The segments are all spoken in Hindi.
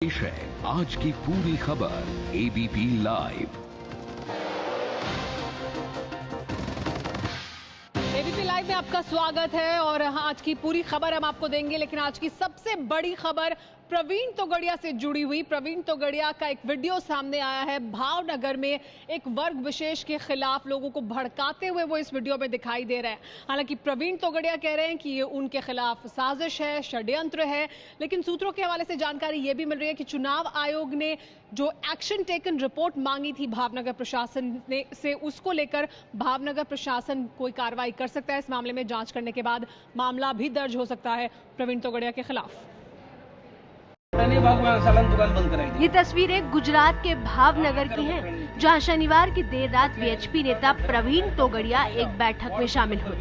पेश है आज की पूरी खबर एबीपी लाइव। एबीपी लाइव में आपका स्वागत है और आज की पूरी खबर हम आपको देंगे, लेकिन आज की सबसे बड़ी खबर प्रवीण तोगड़िया से जुड़ी हुई। प्रवीण तोगड़िया का एक वीडियो सामने आया है। भावनगर में एक वर्ग विशेष के खिलाफ लोगों को भड़काते हुए वो इस वीडियो में दिखाई दे रहा है। हालांकि प्रवीण तोगड़िया कह रहे हैं कि ये उनके खिलाफ साजिश है, षड्यंत्र है, लेकिन सूत्रों के हवाले से जानकारी ये भी मिल रही है कि चुनाव आयोग ने जो एक्शन टेकन रिपोर्ट मांगी थी भावनगर प्रशासन ने से, उसको लेकर भावनगर प्रशासन कोई कार्रवाई कर सकता है। इस मामले में जांच करने के बाद मामला भी दर्ज हो सकता है प्रवीण तोगड़िया के खिलाफ। ये तस्वीरें गुजरात के भावनगर की हैं, जहां शनिवार की देर रात वीएचपी नेता प्रवीण तोगड़िया एक बैठक में शामिल हुए।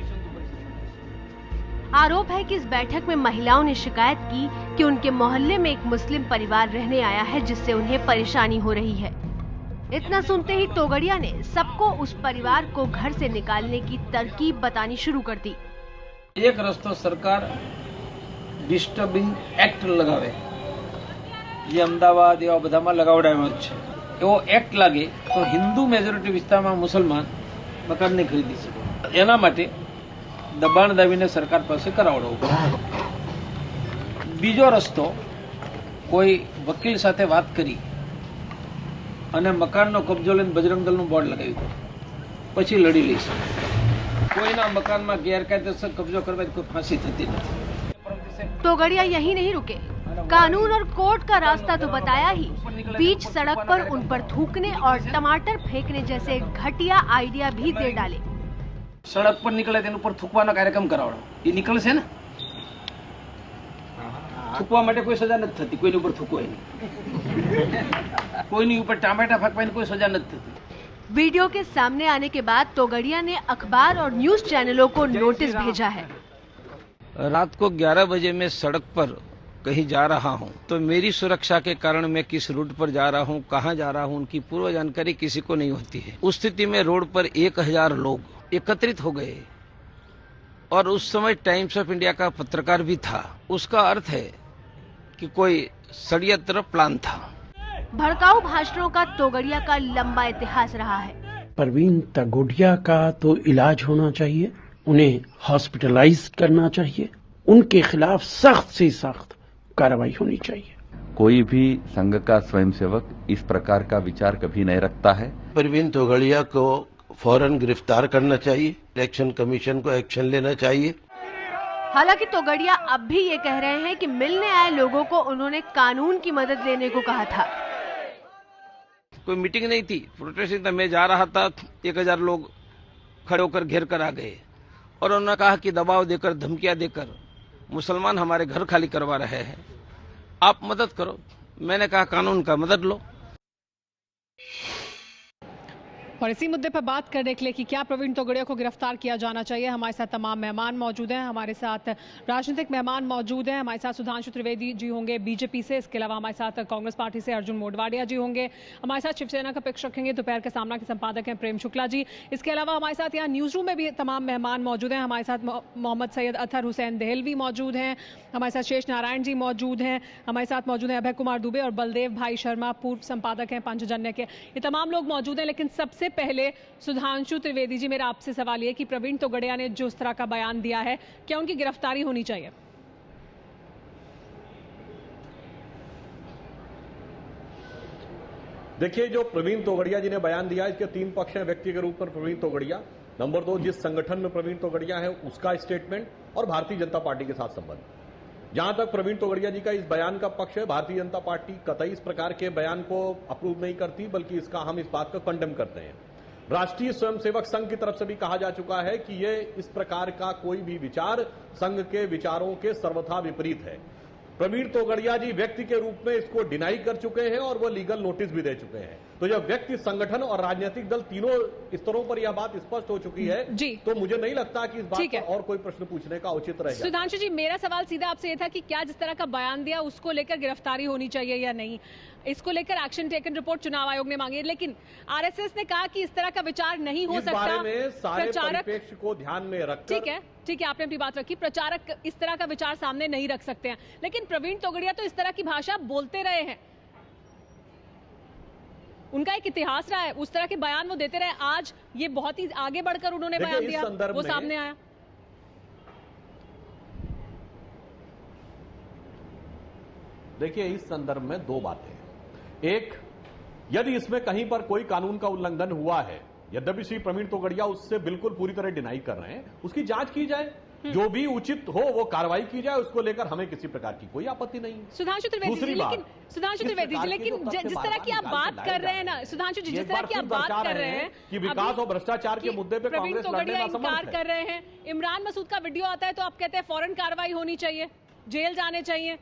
आरोप है कि इस बैठक में महिलाओं ने शिकायत की कि उनके मोहल्ले में एक मुस्लिम परिवार रहने आया है, जिससे उन्हें परेशानी हो रही है। इतना सुनते ही तोगड़िया ने सबको उस परिवार को घर से निकालने की तरकीब बतानी शुरू कर दी। एक रस्तो सरकार डिस्टर्बिंग एक्ट लगावे, જે અમદાવાદ એવા બધામાં લગાવડાવ્યો છે, એવો એક્ટ લાગે તો હિન્દુ મેજોરિટી વિસ્તારમાં મુસલમાન મકાન નહીં ખરીદી શકે। એના માટે દબાણ દાબીને સરકાર પાસે કરાવડાવવું પડે। બીજો રસ્તો, કોઈ વકીલ સાથે વાત કરી અને મકાનનો કબજો લઈને બજરંગ દળનું બોર્ડ લગાવી દો, પછી લડી લઈ શકે। કોઈના મકાનમાં ગેરકાયદેસર કબજો કરવા કોઈ ફાંસી થતી નથી। तोगड़िया यही नहीं रुके, कानून और कोर्ट का रास्ता तो बताया ही, बीच सड़क पर उन पर थूकने और टमाटर फेंकने जैसे घटिया आइडिया भी दे डाले। सड़क पर निकले तेन पर थूकवानो कार्यक्रम करावड़ो, ये निकल से ना थूकवा माटे कोई सजा नहीं थती, कोई ऊपर थूको नहीं, कोई ऊपर टमाटा फेंकवानी कोई सजा नहीं थती। वीडियो के सामने आने के बाद तोगड़िया ने अखबार और न्यूज चैनलों को नोटिस भेजा है। रात को 11 बजे मैं सड़क पर कहीं जा रहा हूं, तो मेरी सुरक्षा के कारण मैं किस रूट पर जा रहा हूं, कहां जा रहा हूं, उनकी पूर्व जानकारी किसी को नहीं होती है। उस स्थिति में रोड पर 1000 लोग एकत्रित हो गए और उस समय टाइम्स ऑफ इंडिया का पत्रकार भी था। उसका अर्थ है कि कोई षड्यंत्र प्लान था। भड़काऊ भाषणों का तोगड़िया का लंबा इतिहास रहा है। प्रवीण तोगड़िया का तो इलाज होना चाहिए, उन्हें हॉस्पिटलाइज करना चाहिए, उनके खिलाफ सख्त से सख्त कार्रवाई होनी चाहिए। कोई भी संघ का स्वयंसेवक इस प्रकार का विचार कभी नहीं रखता है। प्रवीण तोगड़िया को फौरन गिरफ्तार करना चाहिए, इलेक्शन कमीशन को एक्शन लेना चाहिए। हालांकि तोगड़िया अब भी ये कह रहे हैं कि मिलने आए लोगों को उन्होंने कानून की मदद लेने को कहा था। कोई मीटिंग नहीं थी, प्रोटेस्ट था। मैं जा रहा था, 1000 लोग खड़े होकर घेर कर आ गए और उन्होंने कहा कि दबाव देकर, धमकियां देकर मुसलमान हमारे घर खाली करवा रहे हैं, आप मदद करो। मैंने कहा कानून का मदद लो। और इसी मुद्दे पर बात करने के लिए कि क्या प्रवीण तोगड़िया को गिरफ्तार किया जाना चाहिए, हमारे साथ तमाम मेहमान मौजूद हैं। हमारे साथ राजनीतिक मेहमान मौजूद हैं। हमारे साथ सुधांशु त्रिवेदी जी होंगे बीजेपी से, इसके अलावा हमारे साथ कांग्रेस पार्टी से अर्जुन मोडवाडिया जी होंगे। हमारे साथ शिवसेना का पक्ष रखेंगे दोपहर के सामना के संपादक हैं प्रेम शुक्ला जी। इसके अलावा हमारे साथ यहाँ न्यूज रूम में भी तमाम मेहमान मौजूद हैं। हमारे साथ मोहम्मद सैयद अतहर हुसैन देहलवी मौजूद हैं, हमारे साथ शेष नारायण जी मौजूद हैं, हमारे साथ मौजूद हैं अभय कुमार दुबे और बलदेव भाई शर्मा, पूर्व संपादक हैं पंचजन्य के। ये तमाम लोग मौजूद हैं। लेकिन सबसे पहले सुधांशु त्रिवेदी जी, मेरा आपसे सवाल ये कि प्रवीण तोगड़िया ने जो इस तरह का बयान दिया है, क्या उनकी गिरफ्तारी होनी चाहिए? देखिए, जो प्रवीण तोगड़िया जी ने बयान दिया, इसके 3 पक्ष हैं। व्यक्ति के रूप में प्रवीण तोगड़िया, नंबर 2 जिस संगठन में प्रवीण तोगड़िया है उसका स्टेटमेंट, और भारतीय जनता पार्टी के साथ संबंध। जहां तक प्रवीण तोगड़िया जी का इस बयान का पक्ष है, भारतीय जनता पार्टी कतई इस प्रकार के बयान को अप्रूव नहीं करती, बल्कि इसका हम इस बात को कंडेम करते हैं। राष्ट्रीय स्वयंसेवक संघ की तरफ से भी कहा जा चुका है कि ये इस प्रकार का कोई भी विचार संघ के विचारों के सर्वथा विपरीत है। प्रवीण तोगड़िया जी व्यक्ति के रूप में इसको डिनाई कर चुके हैं और वो लीगल नोटिस भी दे चुके हैं। तो जब व्यक्ति, संगठन और राजनीतिक दल तीनों स्तरों पर यह बात स्पष्ट हो चुकी है जी, तो मुझे नहीं लगता कि इस बात पर और कोई प्रश्न पूछने का उचित रहेगा। सुधांशु जी, मेरा सवाल सीधा आपसे यह था कि क्या जिस तरह का बयान दिया उसको लेकर गिरफ्तारी होनी चाहिए या नहीं? इसको लेकर एक्शन टेकन रिपोर्ट चुनाव आयोग ने मांगी है, लेकिन आरएसएस ने कहा कि इस तरह का विचार नहीं हो सकता। इस बारे में सारे परिप्रेक्ष्य को ध्यान में रखकर, ठीक है, आपने अपनी बात रखी। प्रचारक इस तरह का विचार सामने नहीं रख सकते हैं, लेकिन प्रवीण तोगड़िया तो इस तरह की भाषा बोलते रहे हैं। उनका एक इतिहास रहा है, उस तरह के बयान वो देते रहे। आज ये बहुत ही आगे बढ़कर उन्होंने बयान दिया, वो सामने आया। देखिए, इस संदर्भ में दो बातें हैं। एक, यदि इसमें कहीं पर कोई कानून का उल्लंघन हुआ है, यद्यपि श्री प्रवीण तोगड़िया उससे बिल्कुल पूरी तरह डिनाई कर रहे हैं, उसकी जांच की जाए, जो भी उचित हो वो कार्रवाई की जाए, उसको लेकर हमें किसी प्रकार की कोई आपत्ति नहीं है। सुधांशु त्रिवेदी जी, लेकिन जिस तरह की आप बात कर रहे हैं ना सुधांशु जी, जिस तरह की आप बात कर रहे हैं कि विकास और भ्रष्टाचार के मुद्दे पे प्रवीण कांग्रेस तोगड़िया इनकार कर रहे हैं, इमरान मसूद का वीडियो आता है तो आप कहते हैं फौरन कार्रवाई होनी चाहिए, जेल जाने चाहिए।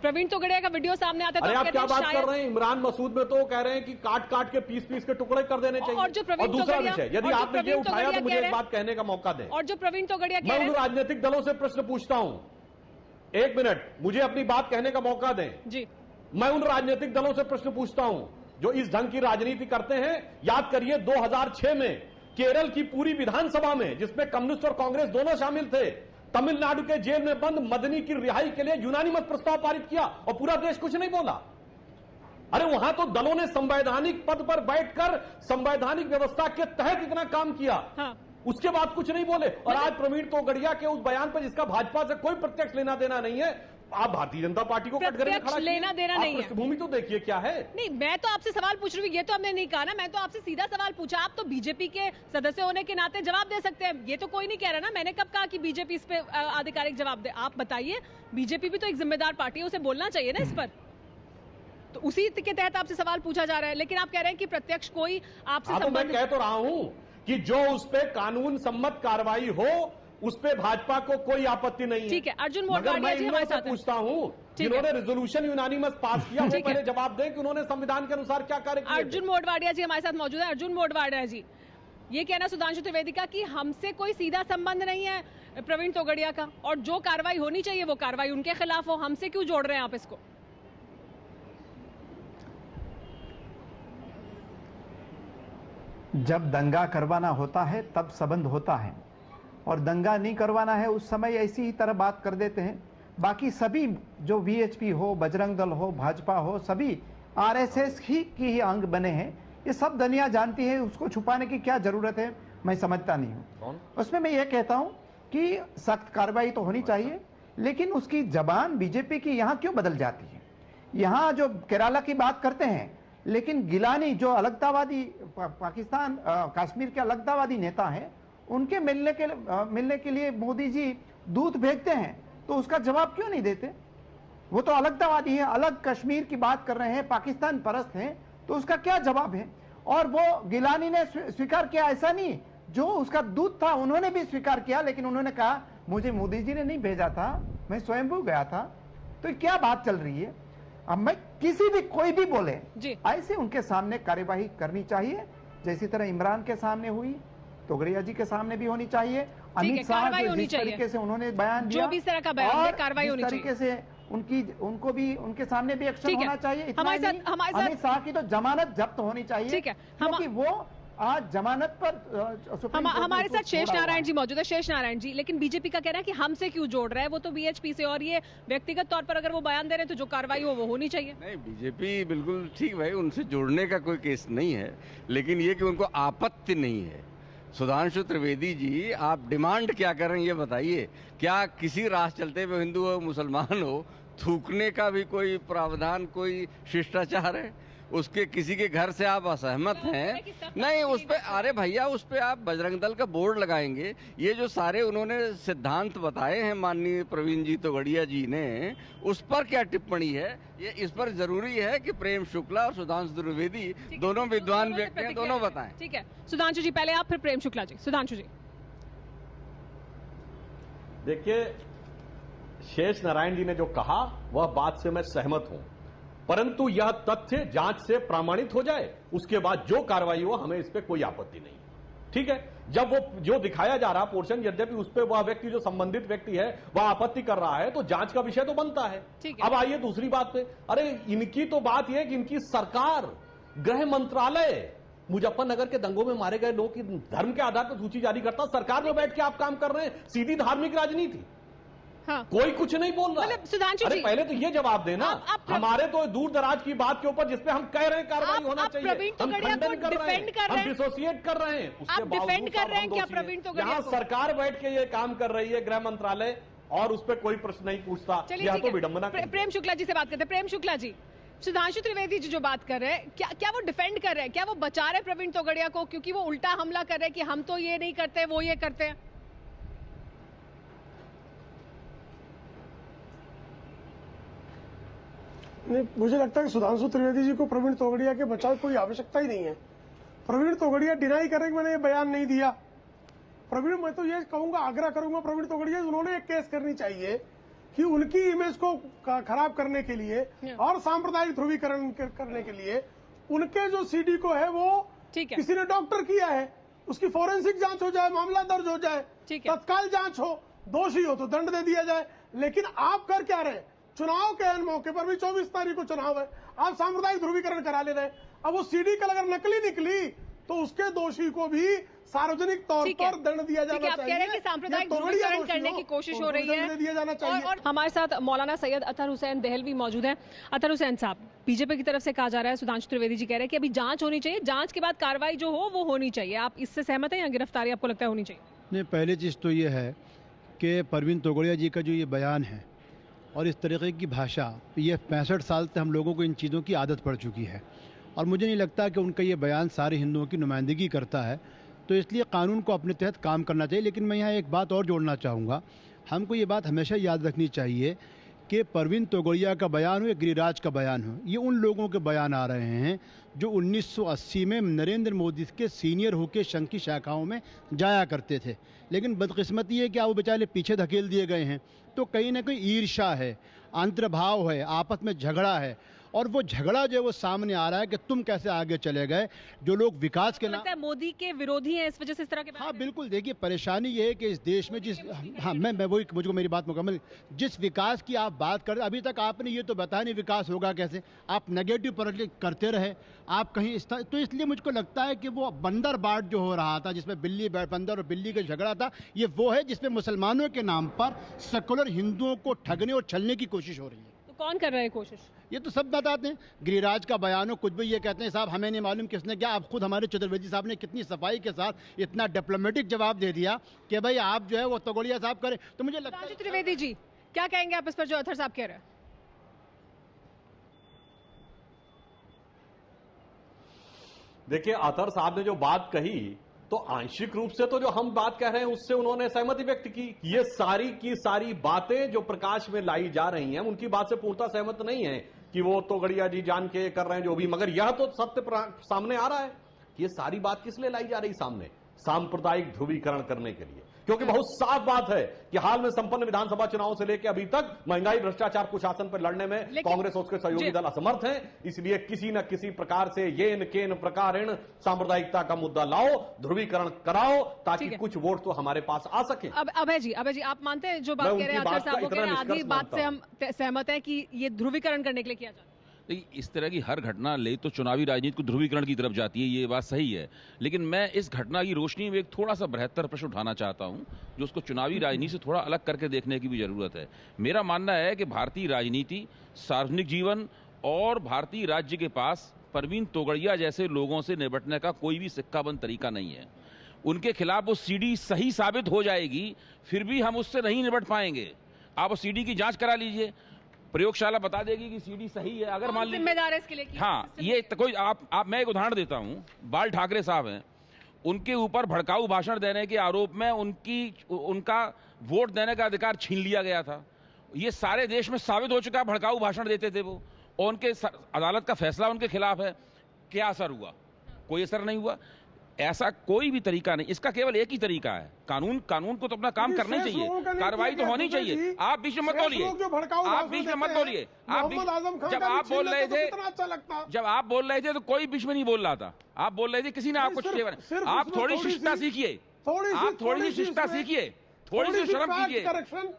प्रवीण तोगड़िया का वीडियो सामने आता है तो आप क्या बात कर रहे हैं? इमरान मसूद में तो कह रहे हैं कि काट काट के पीस पीस के टुकड़े कर देने चाहिए। और दूसरा विषय, यदि आपने ये उठाया तो मुझे एक बात कहने का मौका दें। और जो प्रवीण तोगड़िया मैं उन राजनीतिक दलों से प्रश्न पूछता हूं, एक मिनट, मुझे अपनी बात कहने का मौका दें जी। मैं उन राजनीतिक दलों से प्रश्न पूछता हूं जो इस ढंग की राजनीति करते हैं। याद करिए 2006 में केरल की पूरी विधानसभा में, जिसमें कम्युनिस्ट और कांग्रेस दोनों शामिल थे, तमिलनाडु के जेल में बंद मदनी की रिहाई के लिए यूनानिमस प्रस्ताव पारित किया और पूरा देश कुछ नहीं बोला। अरे वहां तो दलों ने संवैधानिक पद पर बैठकर संवैधानिक व्यवस्था के तहत इतना काम किया, उसके बाद कुछ नहीं बोले। और आज प्रवीण तोगड़िया के उस बयान पर, जिसका भाजपा से कोई प्रत्यक्ष लेना देना नहीं है, आप भारतीय जनता पार्टी को कटघरे में खड़ा लेना देना नहीं है। पृष्ठभूमि तो देखिए क्या है। नहीं, मैं तो आपसे सवाल पूछ रही हूँ, ये तो हमने नहीं कहा ना, मैं तो आपसे सीधा सवाल पूछा। आप तो बीजेपी के सदस्य होने के नाते जवाब दे सकते हैं, ये तो कोई नहीं कह रहा ना। मैंने कब कहा कि बीजेपी इस पे आधिकारिक जवाब दे? आप बताइए, बीजेपी भी तो एक जिम्मेदार पार्टी है, उसे बोलना चाहिए ना इस पर। तो उसी के तहत आपसे सवाल पूछा जा रहा है, लेकिन आप कह रहे हैं कि प्रत्यक्ष कोई आपसे मैं कह तो रहा हूं कि जो उस पर कानून सम्मत कार्रवाई हो, उस पे भाजपा को कोई आपत्ति नहीं है। ठीक है, अर्जुन मोटवाडिया जी हमारे साथ पूछता हूं, जिन्होंने रेजोल्यूशन यूनानिमस पास किया, वो पहले जवाब दें कि उन्होंने संविधान के अनुसार क्या कार्य किया। अर्जुन मोटवाडिया जी हमारे साथ मौजूद है। अर्जुन मोटवाडिया जी, ये कहना सुधांशु त्रिवेदी का कि हमसे कोई सीधा संबंध नहीं है प्रवीण तोगड़िया का, और जो कार्रवाई होनी चाहिए वो कार्रवाई उनके खिलाफ हो, हमसे क्यों जोड़ रहे हैं आप इसको? जब दंगा करवाना होता है तब संबंध होता है, और दंगा नहीं करवाना है उस समय ऐसी ही तरह बात कर देते हैं। बाकी सभी जो वीएचपी हो, बजरंग दल हो, भाजपा हो, सभी आरएसएस की ही अंग बने हैं। ये सब दुनिया जानती है, उसको छुपाने की क्या जरूरत है, मैं समझता नहीं हूँ। उसमें मैं ये कहता हूँ कि सख्त कार्रवाई तो होनी चाहिए, लेकिन उसकी जबान बीजेपी की यहाँ क्यों बदल जाती है? यहाँ जो केरला की बात करते हैं, लेकिन गिलानी जो अलगतावादी पाकिस्तान कश्मीर के अलगतावादी नेता हैं, उनके मिलने के लिए मोदी जी दूत भेजते हैं, तो उसका जवाब क्यों नहीं देते? वो तो अलगतावादी है, अलग कश्मीर की बात कर रहे हैं, पाकिस्तान परस्त हैं, तो उसका क्या जवाब है? और वो गिलानी ने स्वीकार किया, ऐसा नहीं, जो उसका दूत था उन्होंने भी स्वीकार किया, लेकिन उन्होंने कहा मुझे मोदी जी ने नहीं भेजा था, मैं स्वयंभू गया था। तो क्या बात चल रही है? अब मैं किसी भी कोई भी बोले ऐसे उनके सामने कार्यवाही करनी चाहिए, जैसी तरह इमरान के सामने हुई, तोगड़िया जी के सामने भी होनी चाहिए। अमित शाह जिस तरीके से उन्होंने बयान दिया, जो भी इस तरह का बयान कार्रवाई होनी चाहिए, तरीके से उनको भी उनके सामने भी एक्शन होना चाहिए। हमारे साथ अमित शाह की तो जमानत जब्त होनी चाहिए, क्योंकि वो आज जमानत पर हमारे साथ शेष नारायण जी मौजूद है। शेष नारायण जी, लेकिन बीजेपी का कहना है कि हमसे क्यों जोड़ रहा है, वो तो बीएचपी से, और ये व्यक्तिगत तौर पर अगर वो बयान दे रहे हैं तो जो कार्रवाई हो वो होनी चाहिए। नहीं, बीजेपी बिल्कुल ठीक भाई, उनसे जोड़ने का कोई केस नहीं है, लेकिन ये कि उनको आपत्ति नहीं है। सुधांशु त्रिवेदी जी, आप डिमांड क्या कर रहे हैं ये बताइए? क्या किसी रास्ते चलते हुए हिंदू हो मुसलमान हो, थूकने का भी कोई प्रावधान, कोई शिष्टाचार है? उसके किसी के घर से आप असहमत हैं? नहीं, उस पे, अरे भैया, उस पे आप बजरंग दल का बोर्ड लगाएंगे। ये जो सारे उन्होंने सिद्धांत बताए हैं माननीय प्रवीण जी तोगड़िया जी ने, उस पर क्या टिप्पणी है? ये इस पर जरूरी है कि प्रेम शुक्ला और सुधांशु त्रिवेदी दोनों विद्वान व्यक्ति हैं, दोनों बताएं। ठीक है, सुधांशु जी पहले आप, फिर प्रेम शुक्ला जी। सुधांशु जी, देखिए, शेष नारायण जी ने जो कहा वह बात से मैं सहमत हूं, परंतु यह तथ्य जांच से प्रमाणित हो जाए, उसके बाद जो कार्रवाई हो हमें इस पे कोई आपत्ति नहीं। ठीक है, जब वो जो दिखाया जा रहा पोर्शन, यद्यपि उस पे वह व्यक्ति जो संबंधित व्यक्ति है वह आपत्ति कर रहा है, तो जांच का विषय तो बनता है। अब आइए दूसरी बात पे। अरे इनकी तो बात यह कि इनकी सरकार, गृह मंत्रालय मुजफ्फरनगर के दंगों में मारे गए लोगों की धर्म के आधार पर सूची जारी करता, सरकार में बैठ के आप काम कर रहे हैं, सीधी धार्मिक राजनीति। हाँ। कोई कुछ नहीं बोल रहा। मतलब सुधांशु अरे जी, पहले तो ये जवाब देना। हमारे तो दूर दराज की बात के ऊपर जिसपे हम कह रहे हैं कार्रवाई होना चाहिए, हम खंडन कर रहे हैं, हम डिसोसिएट कर रहे हैं, उसके डिफेंड कर रहे हैं क्या प्रवीण तोगड़िया? यहाँ सरकार बैठ के ये काम कर रही है, गृह मंत्रालय, और उस पर कोई प्रश्न नहीं पूछता। यह तो विडंबना। प्रेम शुक्ला जी से बात करते हैं। प्रेम शुक्ला जी, सुधांशु त्रिवेदी जी जो बात कर रहे हैं, क्या वो डिफेंड कर रहे हैं, क्या वो बचा रहे प्रवीण तोगड़िया को, क्योंकि वो उल्टा हमला कर रहे हैं कि हम तो ये नहीं करते, वो ये करते हैं? नहीं, मुझे लगता है कि सुधांशु त्रिवेदी जी को प्रवीण तोगड़िया के बचाव कोई आवश्यकता ही नहीं है। प्रवीण तोगड़िया डिनाई करें कि मैंने ये बयान नहीं दिया। प्रवीण, मैं तो ये कहूंगा, आग्रह करूंगा प्रवीण तोगड़िया, उन्होंने एक केस करनी चाहिए कि उनकी इमेज को खराब करने के लिए और सांप्रदायिक ध्रुवीकरण करने के लिए उनके जो सीडी को है वो किसी ने डॉक्टर किया है, उसकी फोरेंसिक जांच हो जाए, मामला दर्ज हो जाए, तत्काल जांच हो, दोषी हो तो दंड दे दिया जाए। लेकिन आप कर क्या रहे? चुनाव के अन मौके पर भी 24 तारीख को चुनाव है, आप सांप्रदायिक ध्रुवीकरण करा ले रहे। अब वो सीडी कल अगर नकली निकली तो उसके दोषी को भी सार्वजनिक तौर पर दंड दिया जाना चाहिए। आप कह रहे हैं कि सांप्रदायिक ध्रुवीकरण करने की कोशिश हो रही है, दिया जाना चाहिए। और हमारे साथ मौलाना सैयद अतहर हुसैन दहलवी मौजूद हैं। अतहर हुसैन साहब, बीजेपी की तरफ से कहा जा रहा है, सुधांशु त्रिवेदी जी कह रहे हैं कि अभी जांच होनी चाहिए, जांच के बाद कार्रवाई जो हो वो होनी चाहिए। आप इससे सहमत हैं या गिरफ्तारी आपको लगता है होनी चाहिए? नहीं, पहली चीज तो ये है कि प्रवीण तोगड़िया जी का जो ये बयान है और इस तरीके की भाषा, ये 65 साल से हम लोगों को इन चीज़ों की आदत पड़ चुकी है और मुझे नहीं लगता कि उनका ये बयान सारे हिंदुओं की नुमाइंदगी करता है, तो इसलिए कानून को अपने तहत काम करना चाहिए। लेकिन मैं यहाँ एक बात और जोड़ना चाहूँगा, हमको ये बात हमेशा याद रखनी चाहिए कि प्रवीण तोगड़िया का बयान हो या गिरिराज का बयान हो, ये उन लोगों के बयान आ रहे हैं जो 1980 में नरेंद्र मोदी के सीनियर होकर संघ की शाखाओं में जाया करते थे। लेकिन बदकिस्मती है कि वो बेचारे पीछे धकेल दिए गए हैं, तो कहीं ना कहीं ईर्ष्या है, अंतर्भाव है, आपस में झगड़ा है, और वो झगड़ा जो है वो सामने आ रहा है कि तुम कैसे आगे चले गए। जो लोग विकास के नाम मोदी के विरोधी हैं, इस वजह से इस तरह के हाँ बिल्कुल। देखिए, परेशानी ये है कि इस देश में जिस मैं वही, मुझको मेरी बात मुकम्मल, जिस विकास की आप बात कर रहे हैं, अभी तक आपने ये तो बताया नहीं विकास होगा कैसे। आप नेगेटिव पॉलिटिक्स करते रहे, आप कहीं तो इसलिए मुझको लगता है कि वो बंदर बाट जो हो रहा था, जिसमें बिल्ली बंदर और बिल्ली का झगड़ा था, ये वो है जिसमें मुसलमानों के नाम पर सेकुलर हिंदुओं को ठगने और छलने की कोशिश हो रही है। कौन कर रहा है कोशिश? ये तो सब बताते हैं। गिरिराज का बयान हो, कुछ भी ये कहते हैं साहब हमें नहीं मालूम किसने क्या। आप खुद हमारे चतुर्वेदी साहब ने कितनी सफाई के साथ इतना डिप्लोमेटिक जवाब दे दिया कि भाई आप जो है वो तोगड़िया साहब करें। तो मुझे लगता है त्रिवेदी जी क्या कहेंगे आप इस पर जो अतहर साहब कह रहे हैं? देखिए, अतहर साहब ने जो बात कही तो आंशिक रूप से तो जो हम बात कह रहे हैं उससे उन्होंने सहमति व्यक्त की। ये सारी की सारी बातें जो प्रकाश में लाई जा रही हैं उनकी बात से पूर्णतः सहमत नहीं है कि वो तोगड़िया जी जान के कर रहे हैं जो भी। मगर यह तो सत्य सामने आ रहा है कि ये सारी बात किस लिए लाई जा रही सामने? सांप्रदायिक ध्रुवीकरण करने के लिए। क्योंकि बहुत साफ बात है कि हाल में संपन्न विधानसभा चुनावों से लेकर अभी तक महंगाई, भ्रष्टाचार, कुशासन पर लड़ने में कांग्रेस और उसके सहयोगी दल असमर्थ हैं। इसलिए किसी न किसी प्रकार से येन केन प्रकारेण सांप्रदायिकता का मुद्दा लाओ, ध्रुवीकरण कराओ, ताकि कुछ वोट तो हमारे पास आ सके। अब अभय जी आप मानते हैं जो बात कह रहे हैं अतहर साहब, वो कह रहे हैं आधी बात से हम सहमत है कि ये ध्रुवीकरण करने के लिए किया जाता है? इस तरह की हर घटना ले तो चुनावी राजनीति को ध्रुवीकरण की तरफ जाती है, ये बात सही है। लेकिन मैं इस घटना की रोशनी में एक थोड़ा सा बृहत्तर प्रश्न उठाना चाहता हूं, जो उसको चुनावी राजनीति से थोड़ा अलग करके देखने की भी जरूरत है। मेरा मानना है कि भारतीय राजनीति, सार्वजनिक जीवन और भारतीय राज्य के पास प्रवीण तोगड़िया जैसे लोगों से निपटने का कोई भी सिक्काबंद तरीका नहीं है। उनके खिलाफ वो सीडी सही साबित हो जाएगी, फिर भी हम उससे नहीं निपट पाएंगे। आप वो सीडी की जांच करा लीजिए, प्रयोगशाला बता देगी कि सीडी सही है। अगर मान लीजिए जिम्मेदार है इसके लिए हाँ, ये कोई आप मैं एक उदाहरण देता हूं। बाल ठाकरे साहब हैं, उनके ऊपर भड़काऊ भाषण देने के आरोप में उनका वोट देने का अधिकार छीन लिया गया था। ये सारे देश में साबित हो चुका है, भड़काऊ भाषण देते थे वो, और उनके अदालत का फैसला उनके खिलाफ है। क्या असर हुआ? कोई असर नहीं हुआ। ऐसा कोई भी तरीका नहीं, इसका केवल एक ही तरीका है, कानून को तो अपना काम करना ही चाहिए, कार्रवाई तो होनी चाहिए। आप बीच में मत बोलिए, आप बीच में मत बोलिए। जब आप बोल रहे थे तो कोई बीच में नहीं बोल रहा था। आप बोल रहे थे, किसी ने आपको आप थोड़ी शिष्टता सीखिए, आप थोड़ी सी शिष्टता सीखिए, थोड़ी सी शर्म कीजिए।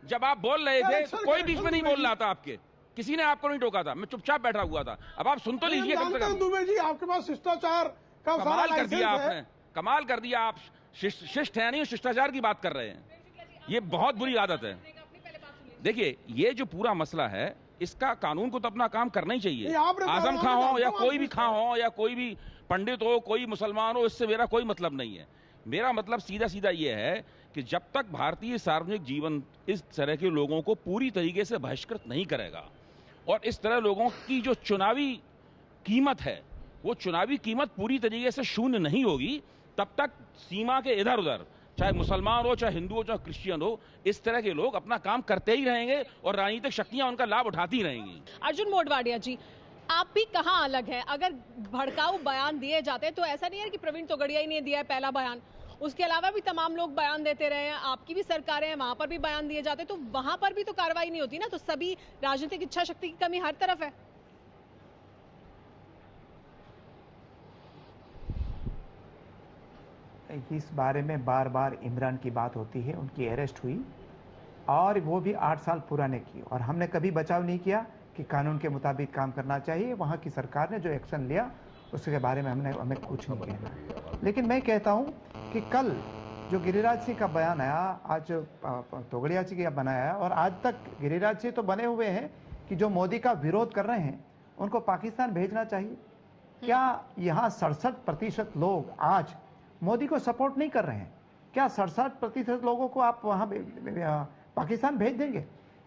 जब आप बोल रहे थे तो कोई बीच में नहीं बोल रहा था, आपके किसी ने आपको नहीं टोका था, मैं चुपचाप बैठा हुआ था। अब आप सुन तो लीजिए कम से कम। दुबे जी, आपके पास शिष्टाचार कमाल कर दिया आपने, कमाल कर दिया। आप शिष्ट है नहीं, शिष्टाचार की बात कर रहे हैं। ये बहुत बुरी आदत है। देखिए, ये जो पूरा मसला है, इसका कानून को तो अपना काम करना ही चाहिए। आजम खां हो या कोई भी खां हो या कोई भी पंडित हो, कोई मुसलमान हो, इससे मेरा कोई मतलब नहीं है। मेरा मतलब सीधा सीधा ये है कि जब तक भारतीय सार्वजनिक जीवन इस तरह के लोगों को पूरी तरीके से बहिष्कृत नहीं करेगा और इस तरह लोगों की जो चुनावी कीमत है, वो चुनावी कीमत पूरी तरीके से शून्य नहीं होगी, तब तक सीमा के इधर उधर, चाहे मुसलमान हो, चाहे हिंदू हो, चाहे क्रिश्चियन हो, इस तरह के लोग अपना काम करते ही रहेंगे और राजनीतिक शक्तियां उनका लाभ उठाती रहेंगी। अर्जुन मोढवाडिया जी, आप भी कहाँ अलग है? अगर भड़काऊ बयान दिए जाते तो ऐसा नहीं है कि प्रवीण तोगड़िया ही ने दिया है पहला बयान, उसके अलावा भी तमाम लोग बयान देते रहे हैं, आपकी भी सरकारें हैं, वहां पर भी बयान दिए जाते, तो वहां पर भी तो कार्रवाई नहीं होती ना। तो सभी राजनीतिक इच्छा शक्ति की कमी हर तरफ है। इस बारे में बार बार इमरान की बात होती है, उनकी अरेस्ट हुई और वो भी 8 साल पुराने की, और हमने कभी बचाव नहीं किया कि कानून के मुताबिक काम करना चाहिए। वहाँ की सरकार ने जो एक्शन लिया उसके बारे में हमें कुछ नहीं कहना। लेकिन मैं कहता हूँ कि कल जो गिरिराज सिंह का बयान आया, आज तोगड़िया जी का बनाया, और आज तक गिरिराज सिंह तो बने हुए हैं कि जो मोदी का विरोध कर रहे हैं उनको पाकिस्तान भेजना चाहिए। क्या यहाँ 67% लोग आज मोदी को सपोर्ट नहीं कर रहे हैं? क्या 67% लोगों को आप वहाँ पाकिस्तान भेज देंगे?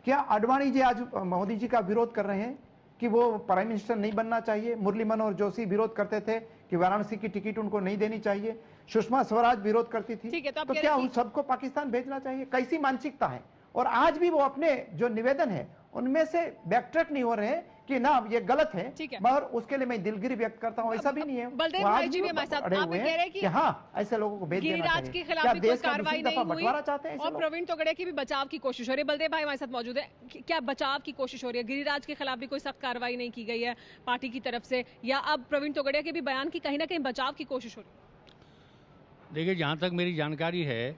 क्या आडवाणी जी आज मोदी जी का विरोध कर रहे हैं कि वो प्राइम मिनिस्टर नहीं बनना चाहिए? मुरली मनोहर जोशी विरोध करते थे कि वाराणसी की टिकट उनको नहीं देनी चाहिए, सुषमा स्वराज विरोध करती थी। तो क्या उन सबको पाकिस्तान भेजना चाहिए? कैसी मानसिकता है? और आज भी वो अपने जो निवेदन है उनमें से बैकट्रैक नहीं हो रहे हैं कि ना ये गलत है, मगर उसके लिए मैं दिलगिरी व्यक्त करता हूँ, ऐसा भी नहीं है। बलदेव भाई जी भी हमारे साथ, आप कह रहे हैं कि हाँ, ऐसे लोगों को भेज देना चाहिए। गिरिराज के खिलाफ भी कोई कार्रवाई नहीं हुई और प्रवीण तोगड़िया की भी बचाव की कोशिश हो रही है। बलदेव भाई हमारे साथ मौजूद है, क्या बचाव की कोशिश हो रही है? गिरिराज के खिलाफ भी कोई सख्त कार्रवाई नहीं की गई है पार्टी की तरफ से, या अब प्रवीण तोगड़िया के भी बयान की कहीं ना कहीं बचाव की कोशिश हो रही है? देखिए, जहाँ तक मेरी जानकारी है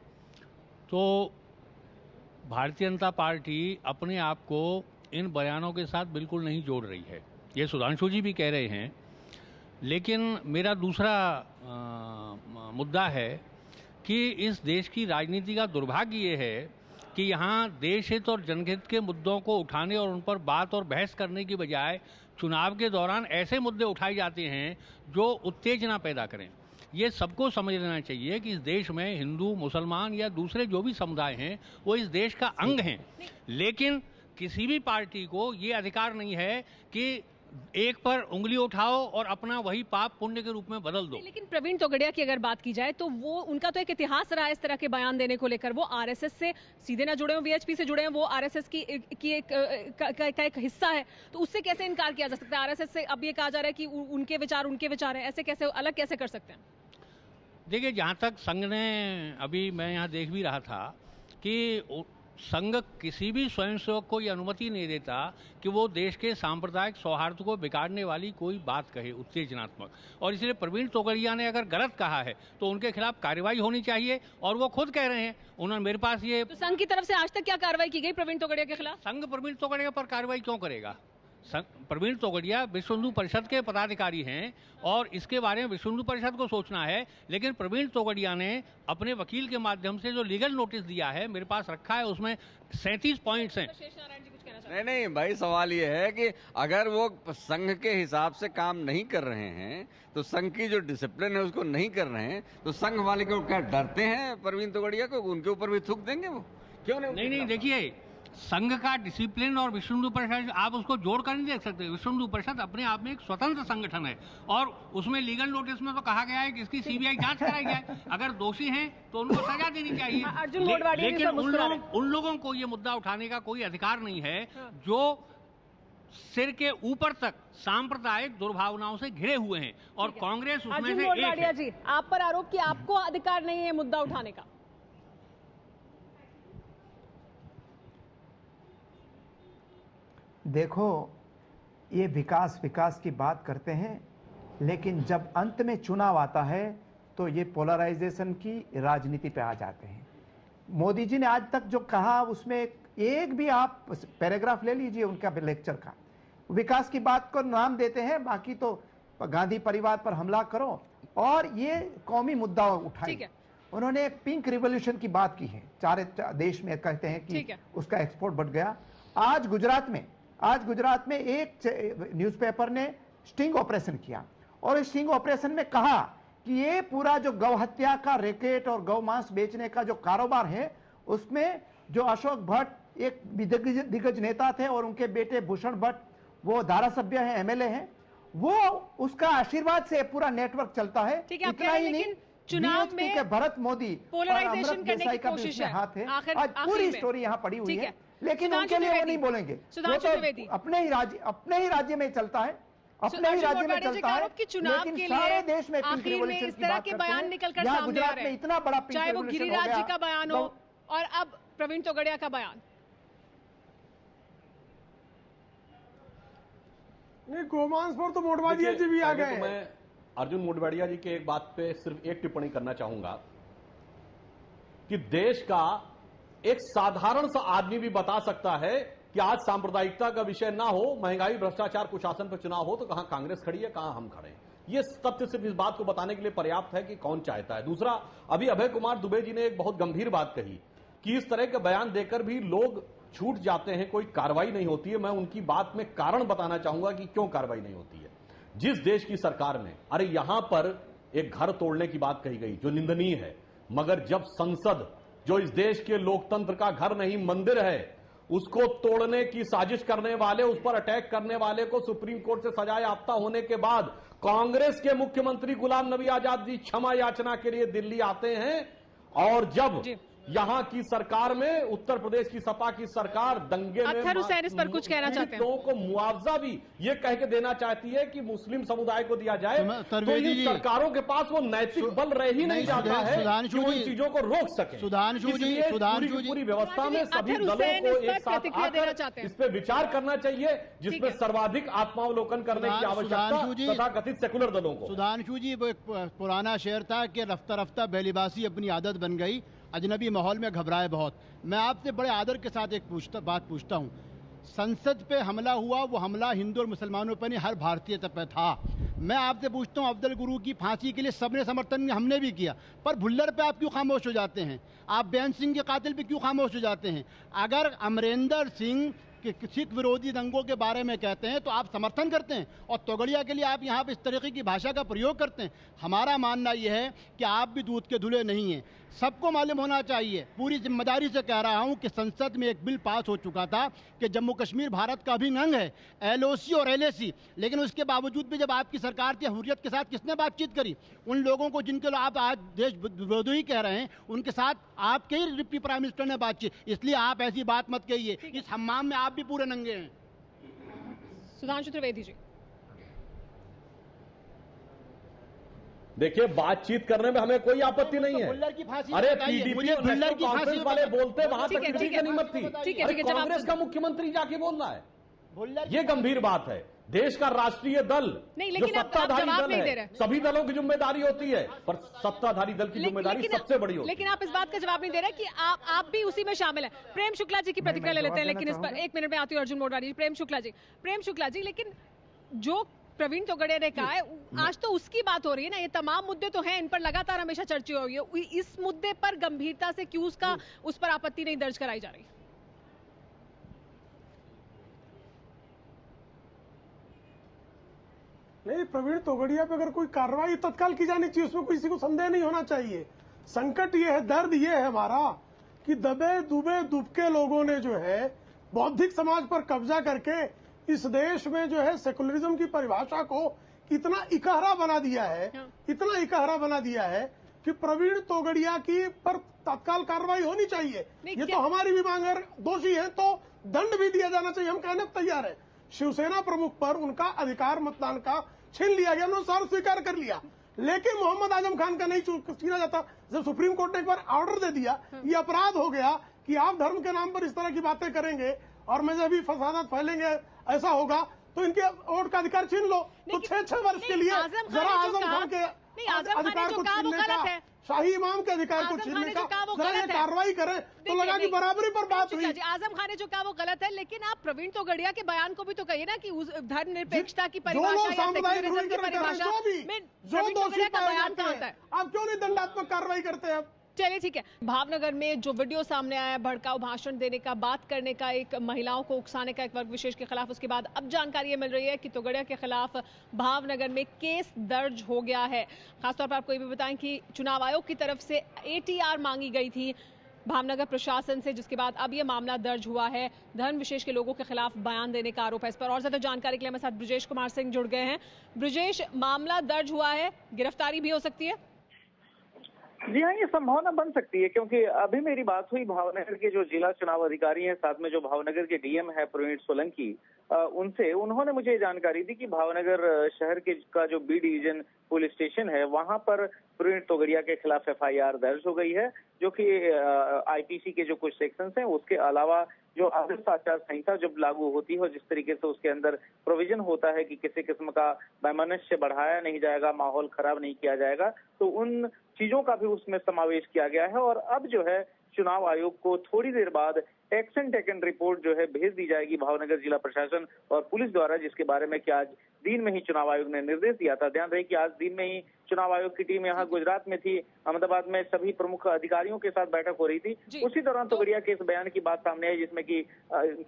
तो भारतीय जनता पार्टी अपने आप को इन बयानों के साथ बिल्कुल नहीं जोड़ रही है, ये सुधांशु जी भी कह रहे हैं। लेकिन मेरा दूसरा मुद्दा है कि इस देश की राजनीति का दुर्भाग्य ये है कि यहाँ देश हित और जनहित के मुद्दों को उठाने और उन पर बात और बहस करने की बजाय चुनाव के दौरान ऐसे मुद्दे उठाए जाते हैं जो उत्तेजना पैदा करें। ये सबको समझ लेना चाहिए कि इस देश में हिंदू, मुसलमान या दूसरे जो भी समुदाय हैं वो इस देश का अंग हैं, लेकिन किसी भी पार्टी को ये अधिकार नहीं है कि एक पर उंगली उठाओ और अपना वही पाप पुण्य के रूप में बदल दो। लेकिन प्रवीण तोगड़िया की अगर बात की जाए तो वो उनका तो एक इतिहास रहा है इस तरह के बयान देने को लेकर। वो आरएसएस से सीधे ना जुड़े हैं, वीएचपी से जुड़े हैं, वो आरएसएस की एक हिस्सा है, तो उससे कैसे इनकार किया जा सकता है? आरएसएस से अब ये कहा जा रहा है कि उनके विचार हैं, ऐसे कैसे अलग कैसे कर सकते हैं? देखिए, जहाँ तक संघ ने, अभी मैं यहाँ देख भी रहा था कि संघ किसी भी स्वयंसेवक को यह अनुमति नहीं देता कि वो देश के सांप्रदायिक सौहार्द को बिगाड़ने वाली कोई बात कहे उत्तेजनात्मक, और इसलिए प्रवीण तोगड़िया ने अगर गलत कहा है तो उनके खिलाफ कार्रवाई होनी चाहिए, और वो खुद कह रहे हैं, उन्होंने मेरे पास ये। तो संघ की तरफ से आज तक क्या कार्रवाई की गई प्रवीण तोगड़िया के खिलाफ? संघ प्रवीण तोगड़िया पर कार्रवाई क्यों करेगा? प्रवीण तोगड़िया विश्व हिंदू परिषद के पदाधिकारी हैं और इसके बारे में विश्व हिंदू परिषद को सोचना है। लेकिन प्रवीण तोगड़िया ने अपने वकील के माध्यम से जो लीगल नोटिस दिया है, मेरे पास रखा है, उसमें 37 पॉइंट्स हैं। नहीं भाई, सवाल ये है कि अगर वो संघ के हिसाब से काम नहीं कर रहे हैं, तो संघ की जो डिसिप्लिन है उसको नहीं कर रहे हैं, तो संघ वाले को क्या डरते हैं प्रवीण तोगड़िया को? उनके ऊपर भी थूक देंगे वो? क्यों नहीं, देखिए, संघ का डिसिप्लिन और विश्व हिंदू परिषद आप उसको जोड़ कर नहीं देख सकते। विश्व हिंदू परिषद अपने आप में एक स्वतंत्र संगठन है और उसमें लीगल नोटिस में तो कहा गया है कि इसकी सीबीआई जांच कराई जाए, अगर दोषी हैं तो उनको सजा देनी चाहिए। लेकिन उन लोगों को ये मुद्दा उठाने का कोई अधिकार नहीं है जो सिर के ऊपर तक सांप्रदायिक दुर्भावनाओं से घिरे हुए हैं, और कांग्रेस उसमें से एक है। जी, आप पर आरोप कि आपको अधिकार नहीं है मुद्दा उठाने का। देखो, ये विकास की बात करते हैं, लेकिन जब अंत में चुनाव आता है तो ये पोलराइजेशन की राजनीति पे आ जाते हैं। मोदी जी ने आज तक जो कहा उसमें एक भी आप पैराग्राफ ले लीजिए उनका लेक्चर का, विकास की बात को नाम देते हैं, बाकी तो गांधी परिवार पर हमला करो और ये कौमी मुद्दा उठाए। उन्होंने पिंक रिवॉल्यूशन की बात की है, सारे देश में कहते हैं कि उसका एक्सपोर्ट बढ़ गया, आज गुजरात में एक न्यूज़पेपर ने स्टिंग ऑपरेशन किया और इस स्टिंग ऑपरेशन में कहा कि ये पूरा जो गौ हत्या का रैकेट और गौ मांस बेचने का जो कारोबार है, उसमें जो अशोक भट्ट एक दिग्गज नेता थे और उनके बेटे भूषण भट्ट वो धारासभ्य हैं, एमएलए हैं, वो उसका आशीर्वाद से पूरा नेटवर्क चलता है। इतना ही नहीं, चुनाव में के भरत मोदी पोलराइजेशन करने की कोशिश है, हाथ है। आज पूरी स्टोरी यहाँ पड़ी हुई है, लेकिन उनके लिए वो नहीं बोलेंगे। वो तो अपने ही राज्य में चलता है, अपने ही राज्य में चलता है, लेकिन सारे देश में पिंक रिवॉल्यूशन इस तरह के बयान निकलकर सामने आ रहे हैं। इतना बड़ा पिंक चाहे वो गिरिराज जी का बयान हो और अब प्रवीण तोगड़िया का बयान। नहीं, गोमांस पर तो मोटवाडिया जी भी आ गए। तो मैं अर्जुन मोटवाडिया जी के एक बात पे सिर्फ एक टिप्पणी करना चाहूंगा कि देश का एक साधारण सा आदमी भी बता सकता है कि आज सांप्रदायिकता का विषय ना हो, महंगाई, भ्रष्टाचार, कुशासन पर चुनाव हो, तो कहां कांग्रेस खड़ी है, कहां हम खड़े हैं। ये तथ्य सिर्फ इस बात को बताने के लिए पर्याप्त है कि कौन चाहता है। दूसरा, अभी अभय कुमार दुबे जी ने एक बहुत गंभीर बात कही कि इस तरह के बयान देकर भी लोग छूट जाते हैं, कोई कार्रवाई नहीं होती है। मैं उनकी बात में कारण बताना चाहूंगा कि क्यों कार्रवाई नहीं होती है। जिस देश की सरकार में, अरे यहां पर एक घर तोड़ने की बात कही गई जो निंदनीय है, मगर जब संसद, जो इस देश के लोकतंत्र का घर नहीं मंदिर है, उसको तोड़ने की साजिश करने वाले, उस पर अटैक करने वाले को सुप्रीम कोर्ट से सजा याफ्ता होने के बाद कांग्रेस के मुख्यमंत्री गुलाम नबी आजाद जी क्षमा याचना के लिए दिल्ली आते हैं, और जब यहां की सरकार में, उत्तर प्रदेश की सपा की सरकार दंगे में हुसैन इस पर कुछ कहना चाहते हैं। लोगों को मुआवजा भी ये कह के देना चाहती है कि मुस्लिम समुदाय को दिया जाए, तो इन सरकारों के पास वो नैतिक बल रह ही नहीं जाता है कि वो इन चीजों को रोक सके। पूरी व्यवस्था में सभी दलों को एक साथ आकर इस पर विचार करना चाहिए, जिसमें सर्वाधिक आत्मावलोकन करने की आवश्यकता तथा कथित सेकुलर दलों को। सुधांशु जी, वो एक पुराना शेर था कि रफ्ता रफ्ता बेलिबासी अपनी आदत बन गई, अजनबी माहौल में घबराए बहुत। मैं आपसे बड़े आदर के साथ एक बात पूछता हूं। संसद पे हमला हुआ, वो हमला हिंदू और मुसलमानों पर नहीं, हर भारतीय पे था। मैं आपसे पूछता हूं, अफजल गुरु की फांसी के लिए सबने समर्थन हमने भी किया, पर भुल्लर पे आप क्यों खामोश हो जाते हैं? आप बेअंत सिंह के कातिल पे क्यों खामोश हो जाते हैं? अगर अमरिंदर सिंह कि सिख विरोधी दंगों के बारे में कहते हैं तो आप समर्थन करते हैं, और तोगड़िया के लिए आप यहाँ पर इस तरीके की भाषा का प्रयोग करते हैं। हमारा मानना यह है कि आप भी दूध के धुले नहीं हैं। सबको मालूम होना चाहिए, पूरी जिम्मेदारी से कह रहा हूं कि संसद में एक बिल पास हो चुका था कि जम्मू कश्मीर भारत का अभिन्न अंग है, एलओसी और एलएसी, लेकिन उसके बावजूद भी जब आपकी सरकार थी, हुर्रियत के साथ किसने बातचीत करी? उन लोगों को जिनके आप आज देश विरोधी कह रहे हैं, उनके साथ आपके ही डिप्टी प्राइम मिनिस्टर ने बातचीत। इसलिए आप ऐसी बात मत कहिए, इस हम्माम में आप भी पूरे नंगे हैं। सुधांशु त्रिवेदी जी, देखिए, बातचीत करने में हमें कोई आपत्ति नहीं है। अरे पीडीपी और नेशनल कॉन्फ्रेंस वाले बोलते, वहां तक किसी की गनीमत थी। अरे कांग्रेस का मुख्यमंत्री जाके बोल रहा है, ये गंभीर बात है। देश का राष्ट्रीय दल जो सत्ताधारी दल है, सभी दलों की जिम्मेदारी होती है, पर सत्ताधारी दल की जिम्मेदारी सबसे बड़ी होती है। लेकिन आप इस बात का जवाब नहीं दे रहे कि आप भी उसी में शामिल हैं। प्रेम शुक्ला जी की प्रतिक्रिया ले लेते हैं, लेकिन इस पर 1 मिनट में आती हूँ। अर्जुन मोटवानी जी, प्रेम शुक्ला जी, लेकिन जो प्रवीण तोगड़िया ने कहा है, आज तो उसकी बात हो रही है ना। ये तमाम मुद्दे तो हैं, इन पर लगातार हमेशा चर्चा हो रही है। इस मुद्दे पर गंभीरता से क्यों उस पर आपत्ति नहीं दर्ज कराई जा रही? नहीं, प्रवीण तोगड़िया पे अगर कोई कार्रवाई तत्काल की जानी चाहिए, उसमें किसी को संदेह नहीं होना चाहिए। संकट ये है, दर्द ये है हमारा कि दबे दुबके लोगों ने जो है बौद्धिक समाज पर कब्जा करके इस देश में जो है सेकुलरिज्म की परिभाषा को इतना इकहरा बना दिया है, कि प्रवीण तोगड़िया की पर तत्काल कार्रवाई होनी चाहिए। ये तो हमारी भी मांग है। दोषी है तो दंड भी दिया जाना चाहिए, हम कहने को तैयार है। शिवसेना प्रमुख पर उनका अधिकार मतदान का छीन लिया गया, उन्होंने सार्व स्वीकार कर लिया, लेकिन मोहम्मद आजम खान का नहीं छीना जाता। जब सुप्रीम कोर्ट ने एक बार ऑर्डर दे दिया, ये अपराध हो गया कि आप धर्म के नाम पर इस तरह की बातें करेंगे और मजहबी फसादात फैलेंगे, ऐसा होगा तो इनके वोट का अधिकार छीन लो। तो 6 वर्ष के लिए जरा आजम खान के अधिकार को छीनने का, शाही इमाम के अधिकार को छीनने का जरा कार्रवाई करें तो लगा कि बराबरी पर बात हुई। आजम खान ने जो कहा वो गलत है, लेकिन आप प्रवीण तोगड़िया के बयान को भी तो कहिए ना कि धर्मनिरपेक्षता की परिभाषा या सेक्युलरिज्म की परिभाषा में जो दोषी पाए जाते हैं, आप क्यों नहीं दंडात्मक कार्रवाई करते हैं? चलिए ठीक है। भावनगर में जो वीडियो सामने आया, भड़काऊ भाषण देने का, बात करने का, एक महिलाओं को उकसाने का एक वर्ग विशेष के खिलाफ, उसके बाद अब जानकारी ये मिल रही है कि तोगड़िया के खिलाफ भावनगर में केस दर्ज हो गया है। खासतौर पर आपको ये भी बताएं कि चुनाव आयोग की तरफ से ATR मांगी गई थी भावनगर प्रशासन से, जिसके बाद अब ये मामला दर्ज हुआ है। धर्म विशेष के लोगों के खिलाफ बयान देने का आरोप है इस पर। और ज्यादा जानकारी के लिए हमारे साथ ब्रजेश कुमार सिंह जुड़ गए हैं। ब्रजेश, मामला दर्ज हुआ है, गिरफ्तारी भी हो सकती है? जी हाँ, ये संभावना बन सकती है, क्योंकि अभी मेरी बात हुई भावनगर के जो जिला चुनाव अधिकारी हैं, साथ में जो भावनगर के DM है प्रवीण सोलंकी, उनसे उन्होंने मुझे जानकारी दी कि भावनगर शहर के का जो B डिवीजन पुलिस स्टेशन है, वहां पर प्रवीण तोगड़िया के खिलाफ FIR दर्ज हो गई है, जो कि IPC के जो कुछ सेक्शंस हैं उसके अलावा जो आदर्श आचार संहिता जब लागू होती है, जिस तरीके से उसके अंदर प्रोविजन होता है कि किसी किस्म का वैमनस्य बढ़ाया नहीं जाएगा, माहौल खराब नहीं किया जाएगा, तो उन चीजों का भी उसमें समावेश किया गया है। और अब जो है चुनाव आयोग को थोड़ी देर बाद एक्शन टेकन रिपोर्ट जो है भेज दी जाएगी भावनगर जिला प्रशासन और पुलिस द्वारा, जिसके बारे में कि आज दिन में ही चुनाव आयोग ने निर्देश दिया था। ध्यान रहे कि आज दिन में ही चुनाव आयोग की टीम यहाँ गुजरात में थी, अहमदाबाद में सभी प्रमुख अधिकारियों के साथ बैठक हो रही थी। उसी दौरान तोगड़िया के इस बयान की बात सामने आई, जिसमें कि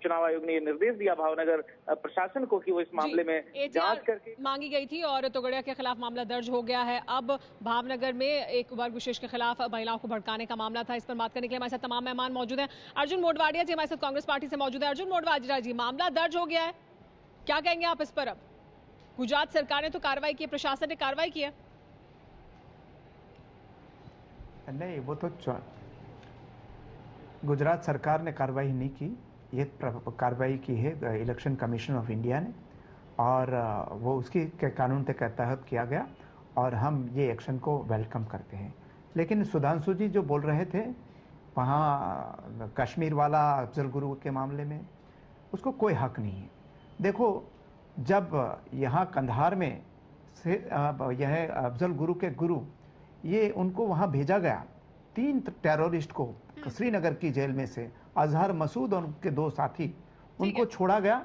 चुनाव आयोग ने निर्देश दिया भावनगर प्रशासन को कि वो इस मामले में जांच करके मांगी गई थी और तोगड़िया के खिलाफ मामला दर्ज हो गया है। अब भावनगर में एक वर्ग विशेष के खिलाफ महिलाओं को भड़काने का मामला था। इस पर बात करने के लिए हमारे साथ तमाम मेहमान मौजूद हैं। अर्जुन मोडवाडिया जी हमारे साथ कांग्रेस पार्टी से मौजूद है। अर्जुन मोडवाडिया जी, मामला दर्ज हो गया है, क्या कहेंगे आप इस पर? अब गुजरात सरकार ने तो कार्रवाई की, प्रशासन ने कार्रवाई की है? नहीं, वो तो गुजरात सरकार ने कार्रवाई नहीं की, ये कार्रवाई की है इलेक्शन कमीशन ऑफ इंडिया ने, और वो उसकी कानून के तहत किया गया और हम ये एक्शन को वेलकम करते हैं। लेकिन सुधांशु जी जो बोल रहे थे वहाँ कश्मीर वाला अफजल गुरु के मामले में, उसको कोई हक नहीं है। देखो, जब यहाँ कंधार में से यह अफजल गुरु के गुरु, ये उनको वहाँ भेजा गया, 3 टेररिस्ट को श्रीनगर की जेल में से, अजहर मसूद और उनके 2 साथी, उनको छोड़ा गया।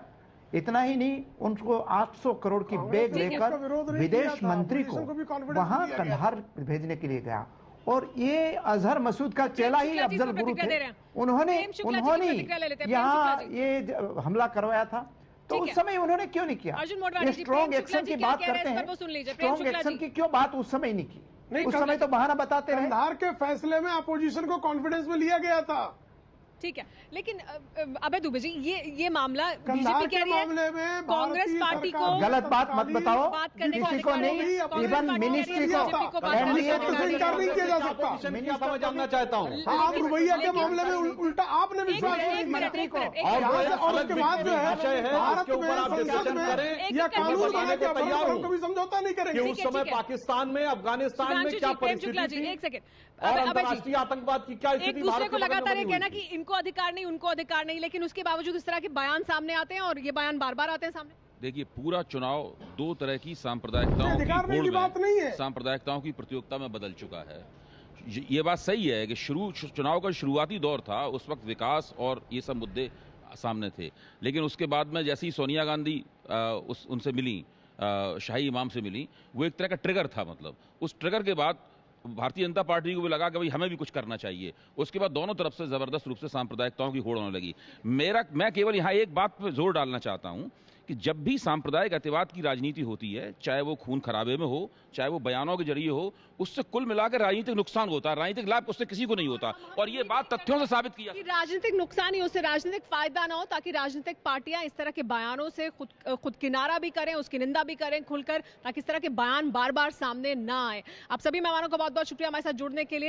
इतना ही नहीं, उनको 800 करोड़ की बैग लेकर विदेश मंत्री को वहाँ कंधार भेजने के लिए गया। और ये अजहर मसूद का चेला ही अफजल गुरु थे, उन्होंने यहाँ ये हमला करवाया था। तो उस समय उन्होंने क्यों नहीं किया? ये स्ट्रॉन्ग एक्शन की बात करते हैं, स्ट्रॉन्ग एक्शन की क्यों बात उस समय नहीं की? उस समय तो बहाना बताते रहे। कंधार के फैसले में अपोजिशन को कॉन्फिडेंस में लिया गया था। ठीक है, लेकिन अभय दुबे जी, ये मामला बीजेपी कह रही है कांग्रेस पार्टी को गलत बात मत बताओ, किसी को नहीं, इवन मिनिस्ट्री को नहीं किया जा सकता। मैं जानना चाहता हूँ, आप रुपया के मामले में उल्टा आपने विश्वास मंत्री को, और उसके बाद जो है भारत में संसद में या कानून बनाने को तैयार हूँ, कभी समझौता नहीं करेंगे। उस समय पाकिस्तान में, अफगानिस्तान में क्या परिस्थिति थी, एक सेकंड, और अंतर्राष्ट्रीय आतंकवाद की क्या स्थिति, एक दूसरे को लगातार कहना कि इनको अधिकार नहीं, उनको अधिकार नहीं, लेकिन उसके बावजूद इस तरह के बयान सामने आते हैं और ये बयान बार बार आते हैं सामने। देखिए, पूरा चुनाव 2 तरह की सांप्रदायिकताओं की बात नहीं है, सांप्रदायिकताओं की प्रतियोगिता में बदल चुका है। ये बात सही है कि चुनाव का शुरुआती दौर था, उस वक्त विकास और ये सब मुद्दे सामने थे, लेकिन उसके बाद में जैसे ही सोनिया गांधी उनसे मिली, शाही इमाम से मिली, वो एक तरह का ट्रिगर था। मतलब उस ट्रिगर के बाद भारतीय जनता पार्टी को भी लगा कि भाई हमें भी कुछ करना चाहिए। उसके बाद दोनों तरफ से जबरदस्त रूप से सांप्रदायिकताओं की होड़ होने लगी। मैं केवल यहाँ एक बात पर जोर डालना चाहता हूं कि जब भी सांप्रदायिक अतिवाद की राजनीति होती है, चाहे वो खून खराबे में हो, चाहे वो बयानों के जरिए हो, उससे कुल मिलाकर राजनीतिक नुकसान होता है, राजनीतिक लाभ उससे किसी को नहीं होता। और ये बात तथ्यों से साबित किया कि राजनीतिक नुकसान ही, उससे राजनीतिक फायदा ना हो, ताकि राजनीतिक पार्टियां इस तरह के बयानों से खुद किनारा भी करें, उसकी निंदा भी करें खुलकर, ताकि इस तरह के बयान बार बार सामने ना आए। आप सभी मेहमानों का बहुत बहुत शुक्रिया हमारे साथ जुड़ने के लिए।